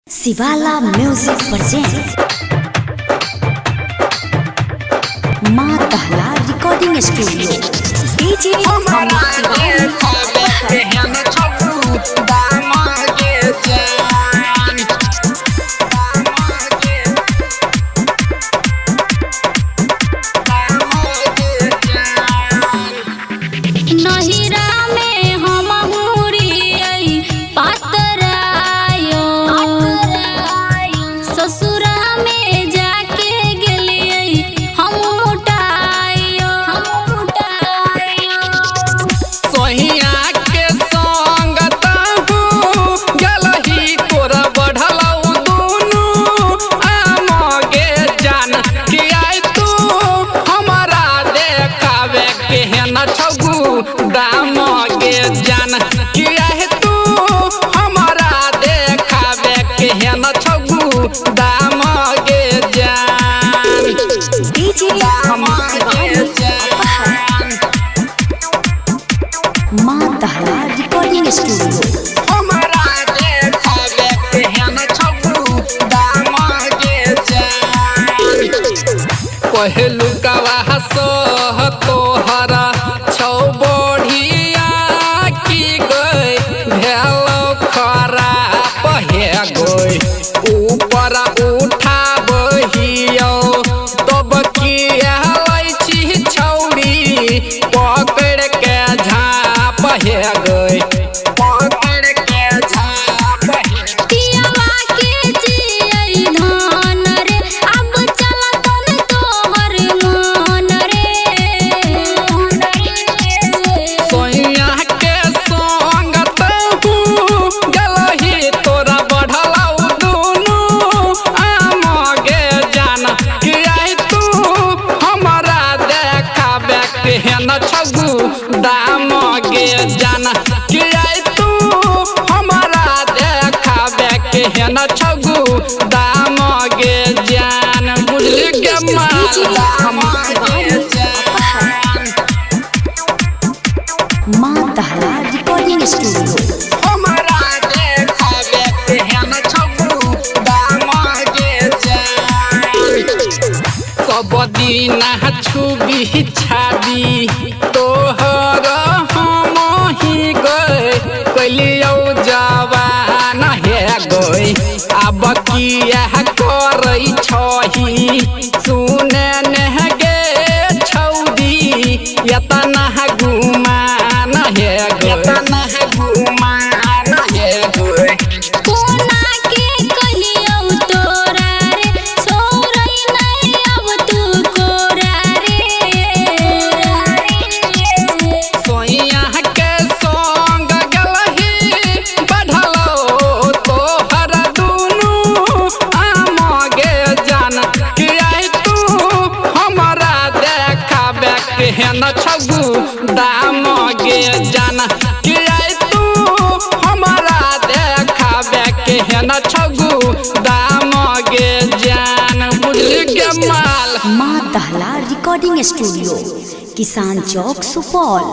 शिवाला music present माँ दहला रिकॉर्डिंग स्टूडियो डीजे दाम के जान किया है तू हमारा देखावे के है न छगु दाम के जान डीजे दाम के जान माँ दहला रिकॉर्डिंग स्टूडियो हमारा देखावे के है न छगु दाम के जान पहलू का हसो तोहरा छौ बढ़िया की गई भेलो खराब हे गई ऊपर उठा बहियो तब किया छी छौड़ी पकड़ के झाप हे गई पकड़ के झाप पियावा के जियई धान रे अब चलत न तोहर मन रे सोइया के संगत हूँ गलही तोरा बढ़लाउ दुनू आम गे जान किया तू हमारा देखावे के है न छगु दाम गे जान किया तू हमारा देखावे के है न छगु दाम गे जान बुझली के माल दाम गे जान माँ दहला रिकॉर्डिंग स्टूडियो हमारा देखावे के है न छगु दाम गे जान सब दिन छुबी छादी तोहर हम ही गए कलियो जवान हे गए अब किया करई छही सुने न गे छौदी यतना गुमान हे गए यतना गुमान हे गए कोना के कहियो तोरा रे छोरई नहीं अब तू कोरा रे सोइया के संग गलही बढ़लो तोहर दुनू आम गे जान किया तू हमारा देखावे के है न छगु दाम गे जान किया तू हमारा देखावे के है न छगु दाम गे जान बुझली के माल माँ दहला रिकॉर्डिंग स्टूडियो किसान चौक सुपौल।